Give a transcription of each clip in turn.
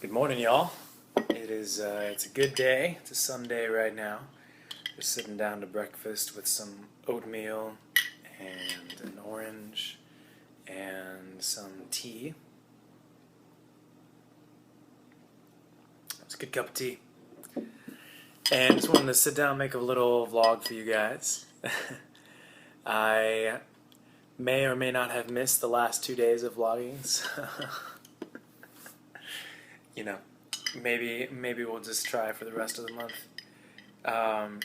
Good morning, y'all. It's a good day. It's a Sunday right now. Just sitting down to breakfast with some oatmeal and an orange and some tea. It's a good cup of tea. And just wanted to sit down and make a little vlog for you guys. I may or may not have missed the last 2 days of vlogging, so you know, maybe we'll just try for the rest of the month. But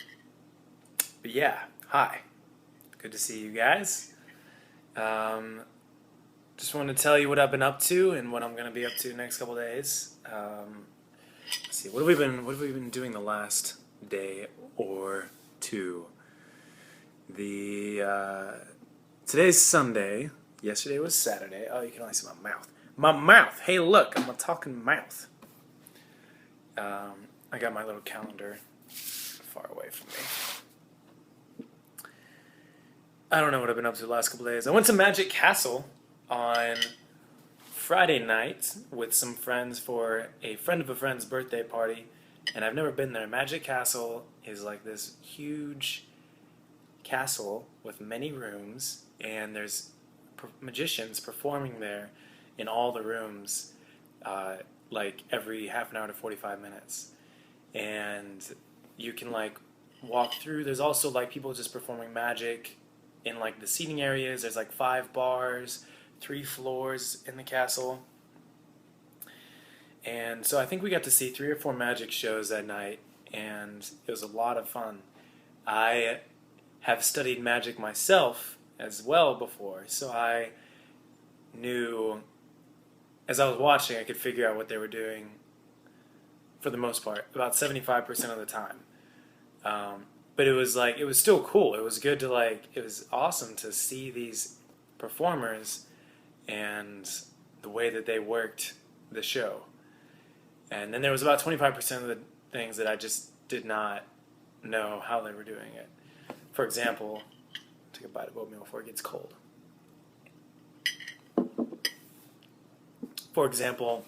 yeah, hi. Good to see you guys. Just wanted to tell you what I've been up to and what I'm going to be up to the next couple days. Let's see, what have we been doing the last day or two? Today's Sunday. Yesterday was Saturday. Oh, you can only see my mouth. My mouth! Hey, look, I'm a talking mouth. I got my little calendar far away from me. I don't know what I've been up to the last couple days. I went to Magic Castle on Friday night with some friends for a friend of a friend's birthday party, and I've never been there. Magic Castle is like this huge castle with many rooms, and there's magicians performing there in all the rooms, like every half an hour to 45 minutes. And you can like walk through. There's also like people just performing magic in like the seating areas. There's like 5 bars, 3 floors in the castle. And so I think we got to see 3 or 4 magic shows that night, and it was a lot of fun. I have studied magic myself as well before, so I knew, as I was watching, I could figure out what they were doing for the most part, about 75% of the time. But it was still cool. It was good to it was awesome to see these performers and the way that they worked the show. And then there was about 25% of the things that I just did not know how they were doing it. For example, take a bite of oatmeal before it gets cold. For example,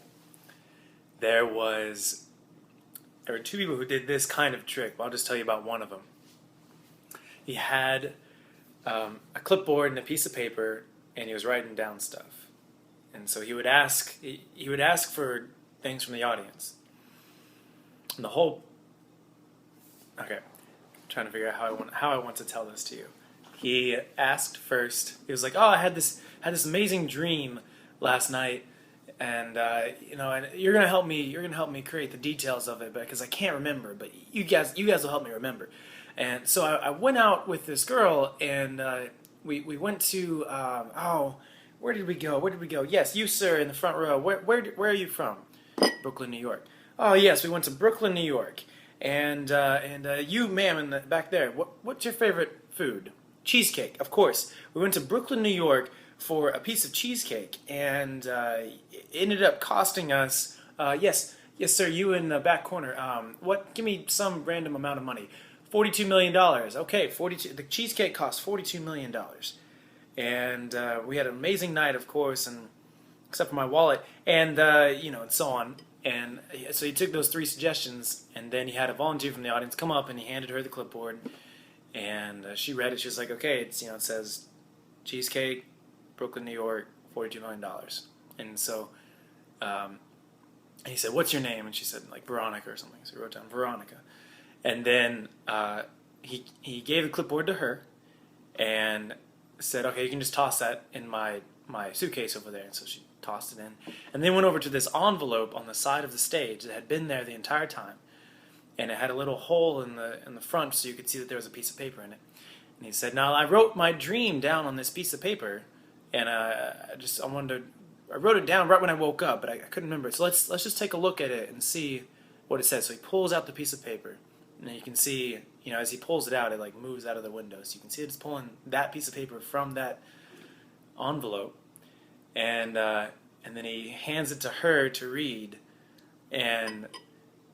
there were 2 people who did this kind of trick. I'll just tell you about one of them. He had a clipboard and a piece of paper, and he was writing down stuff. And so he would ask for things from the audience. And okay, I'm trying to figure out how I want to tell this to you. He asked first. He was like, "Oh, I had this amazing dream last night, and and you're gonna help me. You're gonna help me create the details of it, because I can't remember. But you guys will help me remember." And so I went out with this girl, and we went to where did we go? Where did we go? Yes, you sir in the front row. Where are you from? Brooklyn, New York. Oh yes, we went to Brooklyn, New York. And you ma'am in the back there. What's your favorite food? Cheesecake, of course. We went to Brooklyn, New York for a piece of cheesecake, and it ended up costing us, yes sir, you in the back corner, give me some random amount of money. $42 million. Okay, the cheesecake cost $42 million. And we had an amazing night, of course, and except for my wallet, and and so on. And so he took those 3 suggestions, and then he had a volunteer from the audience come up, and he handed her the clipboard, and she read it. She was like, okay, it says cheesecake, Brooklyn, New York, $42 million. And so he said, what's your name? And she said, like, Veronica or something. So he wrote down Veronica. And then he gave the clipboard to her and said, okay, you can just toss that in my suitcase over there. And so she tossed it in. And then went over to this envelope on the side of the stage that had been there the entire time. And it had a little hole in the front so you could see that there was a piece of paper in it. And he said, now I wrote my dream down on this piece of paper, and I wrote it down right when I woke up, but I couldn't remember it. So let's just take a look at it and see what it says. So he pulls out the piece of paper, and you can see, as he pulls it out, it like moves out of the window. So you can see it's pulling that piece of paper from that envelope, and then he hands it to her to read, and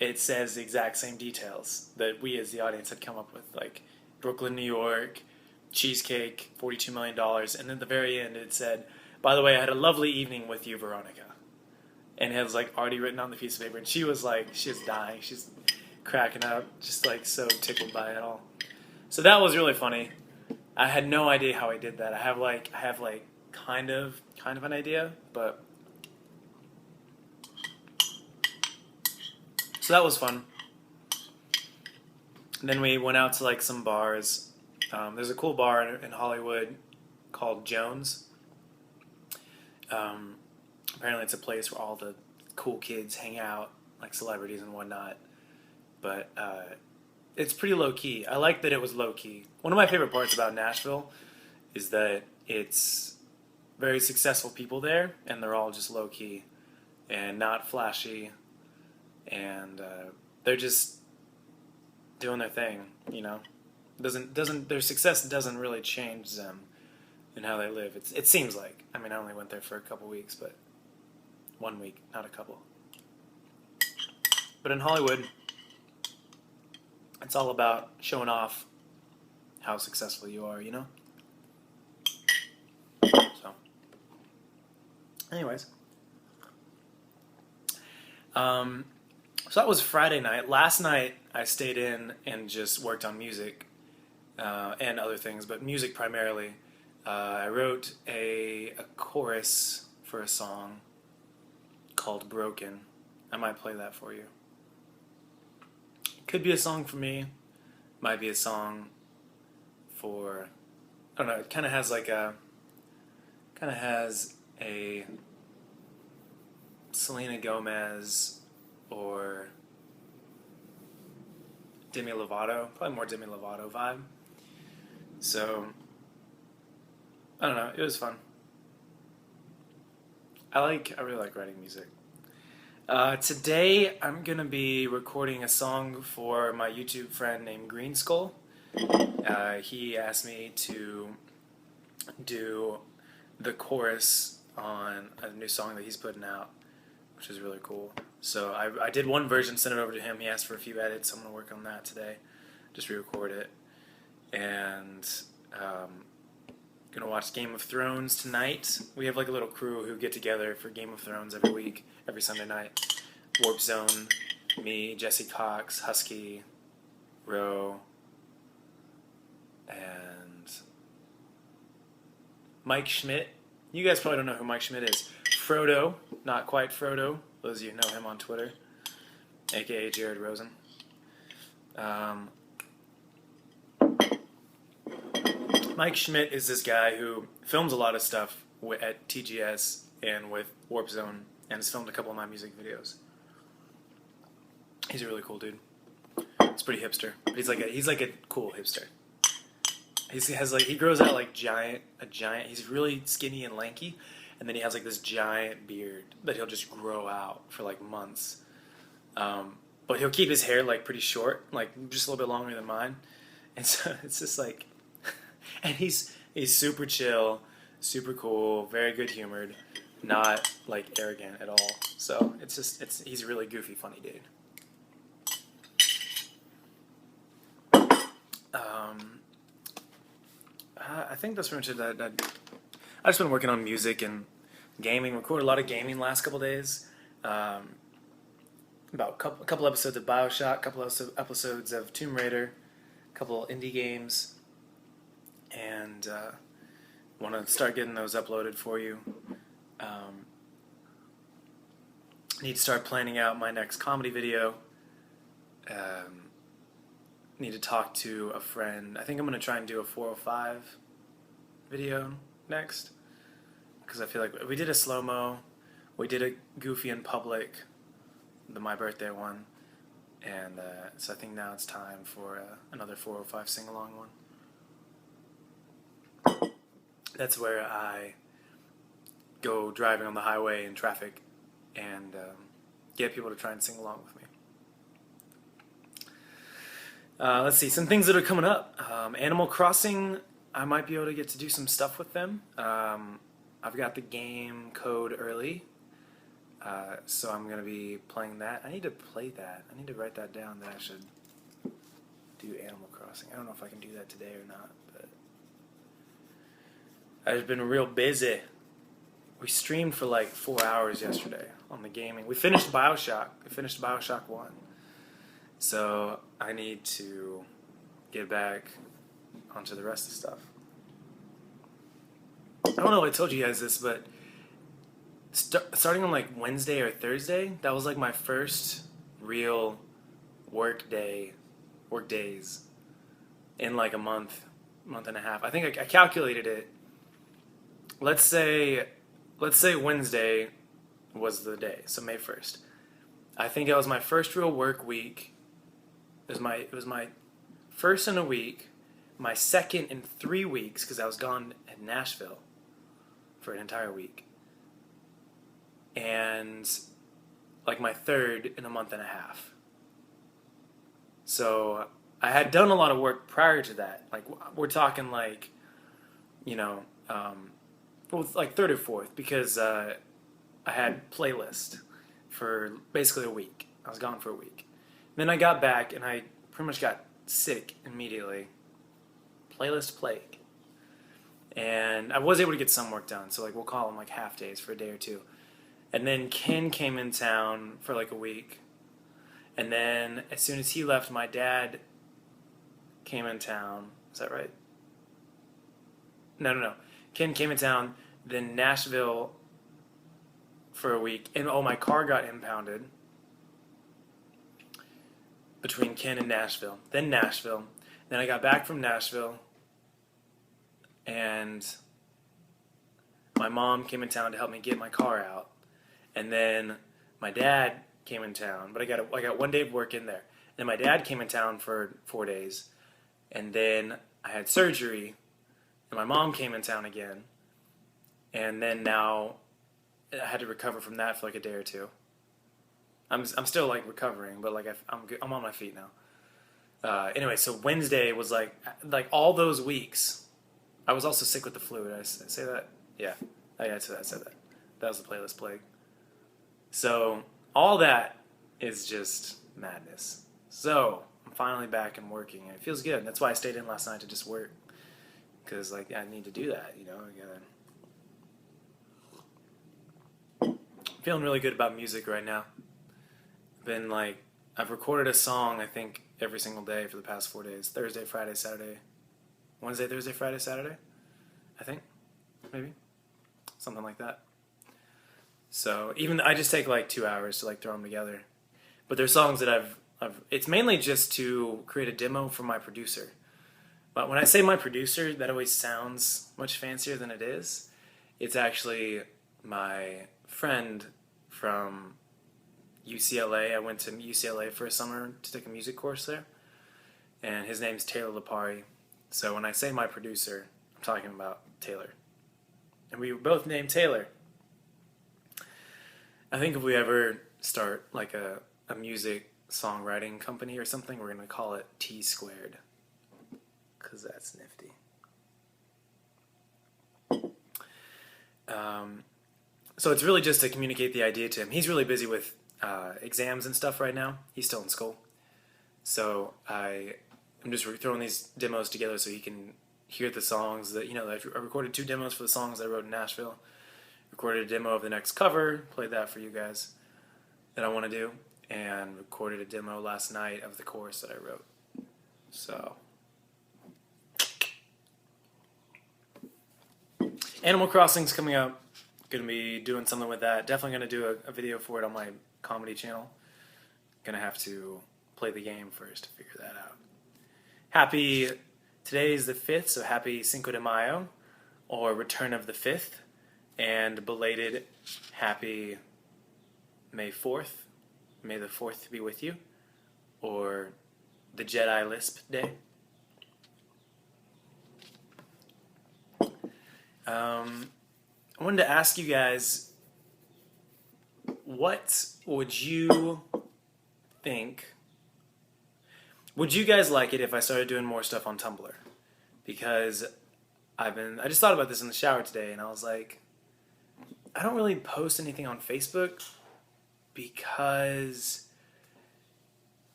it says the exact same details that we as the audience had come up with, like Brooklyn, New York, cheesecake, $42 million, and then at the very end it said, by the way, I had a lovely evening with you, Veronica. and has like already written on the piece of paper. And she was dying. She's cracking up, just like so tickled by it all. So that was really funny. I had no idea how I did that. I have like kind of an idea, but so that was fun. And then we went out to like some bars. There's a cool bar in Hollywood called Jones. Apparently it's a place where all the cool kids hang out, like celebrities and whatnot. But it's pretty low-key. I like that it was low-key. One of my favorite parts about Nashville is that it's very successful people there, and they're all just low-key and not flashy, and they're just doing their thing, you know? Their success doesn't really change them in how they live. It seems like. I mean, I only went there for a couple weeks, but 1 week, not a couple. But in Hollywood, it's all about showing off how successful you are, you know? So, anyways. So that was Friday night. Last night, I stayed in and just worked on music and other things, but music primarily. I wrote a chorus for a song called Broken. I might play that for you. Could be a song for me, might be a song for, I don't know, it kind of has a Selena Gomez or Demi Lovato, probably more Demi Lovato vibe. So, I don't know, it was fun. I really like writing music. Today I'm going to be recording a song for my YouTube friend named Green Skull. He asked me to do the chorus on a new song that he's putting out, which is really cool. So I did one version, sent it over to him. He asked for a few edits. I'm going to work on that today, just re-record it. And going to watch Game of Thrones tonight. We have like a little crew who get together for Game of Thrones every week, every Sunday night. Warp Zone, me, Jesse Cox, Husky, Ro, and Mike Schmidt. You guys probably don't know who Mike Schmidt is. Frodo, not quite Frodo. Those of you know him on Twitter, aka Jared Rosen. Mike Schmidt is this guy who films a lot of stuff at TGS and with Warp Zone, and has filmed a couple of my music videos. He's a really cool dude. He's pretty hipster, but he's like a cool hipster. He grows out like a giant. He's really skinny and lanky, and then he has like this giant beard that he'll just grow out for like months. But he'll keep his hair like pretty short, like just a little bit longer than mine, and so it's just like. And he's super chill, super cool, very good humored, not like arrogant at all. So he's a really goofy, funny dude. I think that's pretty much it. I've just been working on music and gaming. Recorded a lot of gaming last couple days. About a couple episodes of BioShock, a couple episodes of Tomb Raider, a couple indie games. And want to start getting those uploaded for you. Need to start planning out my next comedy video. Need to talk to a friend. I think I'm going to try and do a 405 video next. Because I feel like we did a slow-mo. We did a Goofy in Public, the My Birthday one. And so I think now it's time for another 405 sing-along one. That's where I go driving on the highway in traffic and get people to try and sing along with me. Let's see, some things that are coming up. Animal Crossing, I might be able to get to do some stuff with them. I've got the game code early, so I'm going to be playing that. I need to play that. I need to write that down that I should do Animal Crossing. I don't know if I can do that today or not, but I've been real busy. we streamed for like 4 hours yesterday on the gaming. We finished Bioshock. We finished Bioshock 1. So I need to get back onto the rest of the stuff. I don't know if I told you guys this, but starting on like Wednesday or Thursday, that was like my first real work days in like a month and a half. I think I calculated it. Let's say Wednesday was the day, so May 1st. I think it was my first real work week. It was my first in a week, my second in 3 weeks because I was gone in Nashville for an entire week, and like my third in a month and a half. So I had done a lot of work prior to that. Like we're talking like, well, like third or fourth, because I had playlist for basically a week. I was gone for a week. Then I got back and I pretty much got sick immediately. Playlist plague. And I was able to get some work done, so like we'll call them like half days for a day or two. And then Ken came in town for like a week. And then as soon as he left, my dad came in town. Is that right? No. Ken came in town, then Nashville for a week. And my car got impounded between Ken and Nashville. Then Nashville. Then I got back from Nashville, and my mom came in town to help me get my car out. And then my dad came in town, but I got 1 day of work in there. Then my dad came in town for 4 days, and then I had surgery, and my mom came in town again, and then now I had to recover from that for like a day or two. I'm still like recovering, but like I'm good. I'm on my feet now. Anyway, so Wednesday was like all those weeks. I was also sick with the flu. Did I say that? Yeah, I said that. That was the playlist plague. So all that is just madness. So I'm finally back and working, and it feels good. That's why I stayed in last night to just work, because like I need to do that. I'm feeling really good about music right now. I've recorded a song I think every single day for the past 4 days. Thursday, Friday, Saturday. Wednesday, Thursday, Friday, Saturday. I think. Maybe. Something like that. So I just take like 2 hours to like throw them together. But they're songs that it's mainly just to create a demo for my producer. But when I say my producer, that always sounds much fancier than it is. It's actually my friend from UCLA. I went to UCLA for a summer to take a music course there. And his name's Taylor Lipari. So when I say my producer, I'm talking about Taylor. And we were both named Taylor. I think if we ever start like a music songwriting company or something, we're going to call it T Squared. Because that's nifty. So it's really just to communicate the idea to him. He's really busy with exams and stuff right now. He's still in school. So I'm just throwing these demos together so he can hear the songs that, I recorded 2 demos for the songs I wrote in Nashville. Recorded a demo of the next cover, played that for you guys that I want to do, and recorded a demo last night of the chorus that I wrote. So, Animal Crossing's coming up. Gonna be doing something with that. Definitely gonna do a video for it on my comedy channel. Gonna have to play the game first to figure that out. Today is the 5th, so happy Cinco de Mayo, or Return of the 5th, and belated happy May 4th. May the 4th be with you, or the Jedi Lisp Day. I wanted to ask you guys, what would you think? Would you guys like it if I started doing more stuff on Tumblr? Because I just thought about this in the shower today, and I was like, I don't really post anything on Facebook because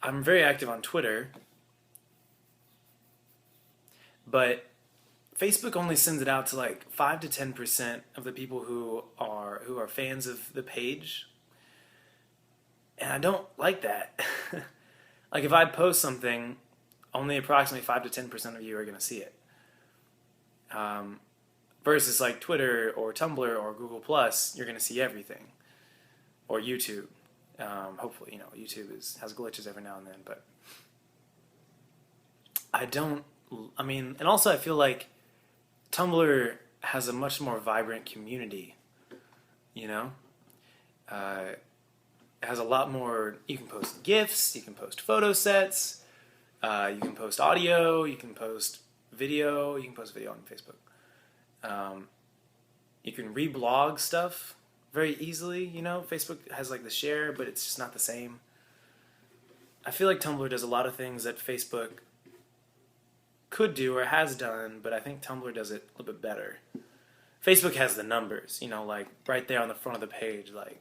I'm very active on Twitter, but Facebook only sends it out to like 5 to 10% of the people who are fans of the page, and I don't like that. Like if I post something, only approximately 5 to 10% of you are going to see it. Versus like Twitter or Tumblr or Google Plus, you're going to see everything. Or YouTube. Hopefully, YouTube has glitches every now and then, but and also I feel like Tumblr has a much more vibrant community, you know? It has a lot more, you can post GIFs, you can post photo sets, you can post audio, you can post video, on Facebook. You can reblog stuff very easily, Facebook has like the share, but it's just not the same. I feel like Tumblr does a lot of things that Facebook could do or has done, but I think Tumblr does it a little bit better. Facebook has the numbers, like right there on the front of the page, like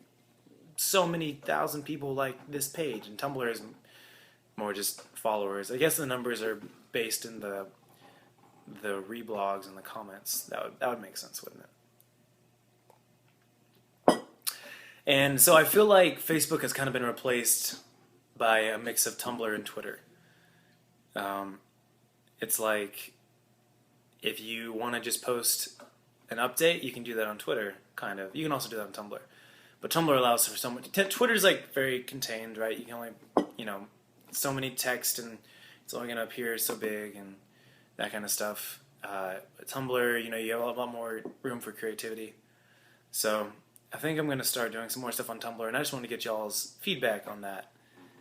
so many thousand people like this page, and Tumblr is more just followers. I guess the numbers are based in the reblogs and the comments. That would make sense, wouldn't it? And so I feel like Facebook has kind of been replaced by a mix of Tumblr and Twitter. It's like if you want to just post an update, you can do that on Twitter, kind of. You can also do that on Tumblr. But Tumblr allows for so much. Twitter's like very contained, right? You can only, so many text, and it's only going to appear so big and that kind of stuff. Tumblr, you have a lot more room for creativity. So I think I'm going to start doing some more stuff on Tumblr, and I just want to get y'all's feedback on that,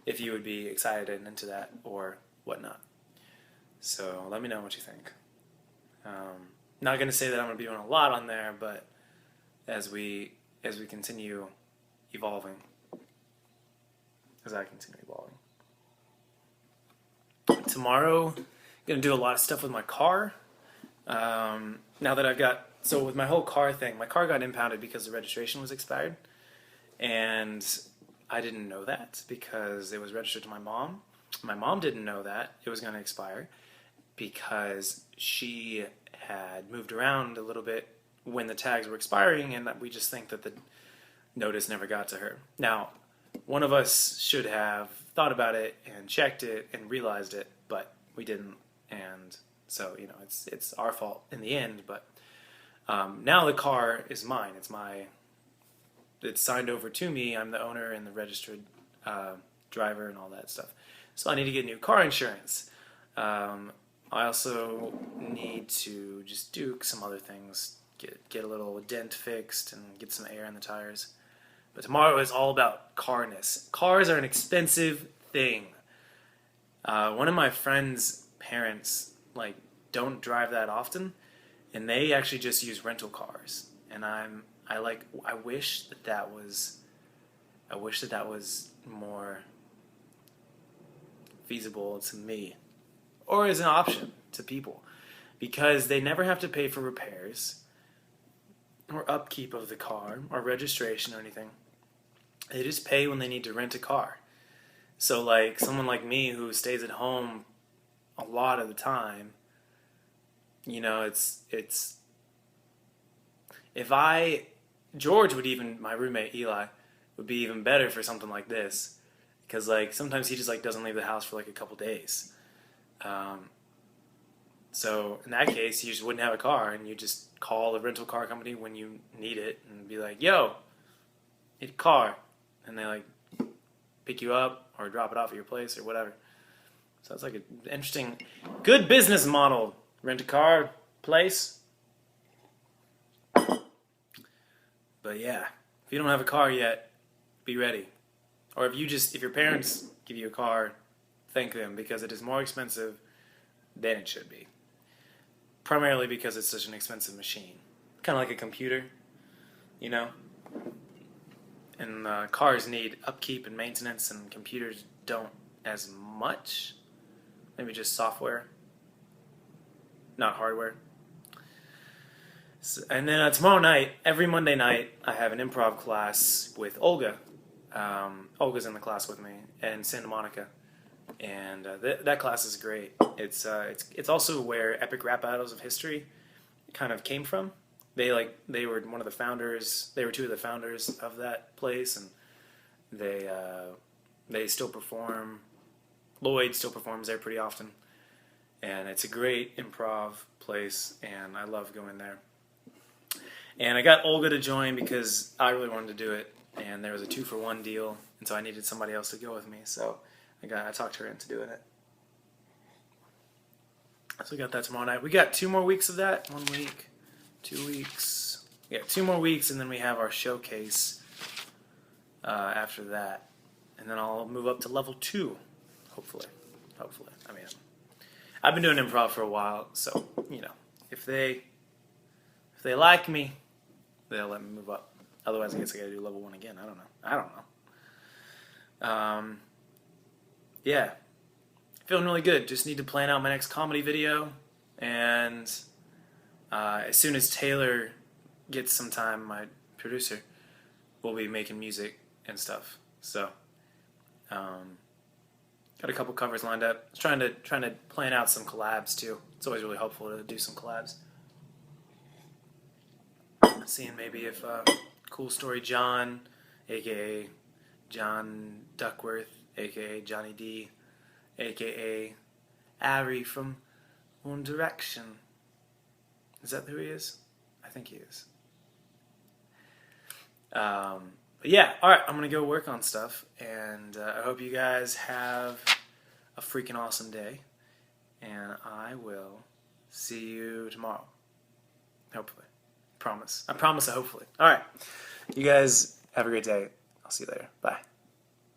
if you would be excited and into that or whatnot. So let me know what you think. Not going to say that I'm going to be doing a lot on there, but as we continue evolving, as I continue evolving. Tomorrow, I'm going to do a lot of stuff with my car. Now that with my whole car thing, my car got impounded because the registration was expired. And I didn't know that because it was registered to my mom. My mom didn't know that it was going to expire because she had moved around a little bit when the tags were expiring, and we just think that the notice never got to her. Now, one of us should have thought about it and checked it and realized it, but we didn't, and so it's our fault in the end. But now the car is mine. It's signed over to me. I'm the owner and the registered driver and all that stuff. So I need to get new car insurance. I also need to just do some other things. Get a little dent fixed and get some air in the tires. But tomorrow is all about carness. Cars are an expensive thing. One of my friend's parents don't drive that often, and they actually just use rental cars. And I wish that was more feasible to me, or as an option to people, because they never have to pay for repairs or upkeep of the car or registration or anything. They just pay when they need to rent a car. So like someone like me who stays at home a lot of the time, it's George my roommate Eli would be even better for something like this, because sometimes he just doesn't leave the house for a couple days. So in that case, you just wouldn't have a car, and you just call the rental car company when you need it and be like, "Yo, need a car," and they pick you up or drop it off at your place or whatever. So it's an interesting, good business model. Rent a car, place. But yeah, if you don't have a car yet, be ready. Or if your parents give you a car, thank them, because it is more expensive than it should be. Primarily because it's such an expensive machine. Kind of like a computer, And cars need upkeep and maintenance, and computers don't as much. Maybe just software, not hardware. So, and then tomorrow night, every Monday night, I have an improv class with Olga. Olga's in the class with me, in Santa Monica. And that class is great. It's also where epic rap battles of history kind of came from. They were one of the founders. They were two of the founders of that place, and they still perform. Lloyd still performs there pretty often, and it's a great improv place, and I love going there. And I got Olga to join because I really wanted to do it, and there was a 2-for-1 deal, and so I needed somebody else to go with me. So I talked her into doing it. So we got that tomorrow night. We got 2 more weeks of that. 1 week, 2 weeks. Yeah, 2 more weeks, and then we have our showcase after that, and then I'll move up to level 2, hopefully. Hopefully. I mean, I've been doing improv for a while, so you know, if they like me, they'll let me move up. Otherwise, I guess I gotta do level 1 again. I don't know. Yeah, feeling really good. Just need to plan out my next comedy video, and as soon as Taylor gets some time, my producer, we'll be making music and stuff. So, got a couple covers lined up. Trying to plan out some collabs too. It's always really helpful to do some collabs. Seeing maybe if Cool Story John, aka John Duckworth, aka Johnny D, aka Ari from One Direction. Is that who he is? I think he is. But yeah, alright, I'm going to go work on stuff, and I hope you guys have a freaking awesome day, and I will see you tomorrow. Hopefully. I promise. I hopefully. Alright, you guys have a great day. I'll see you later. Bye.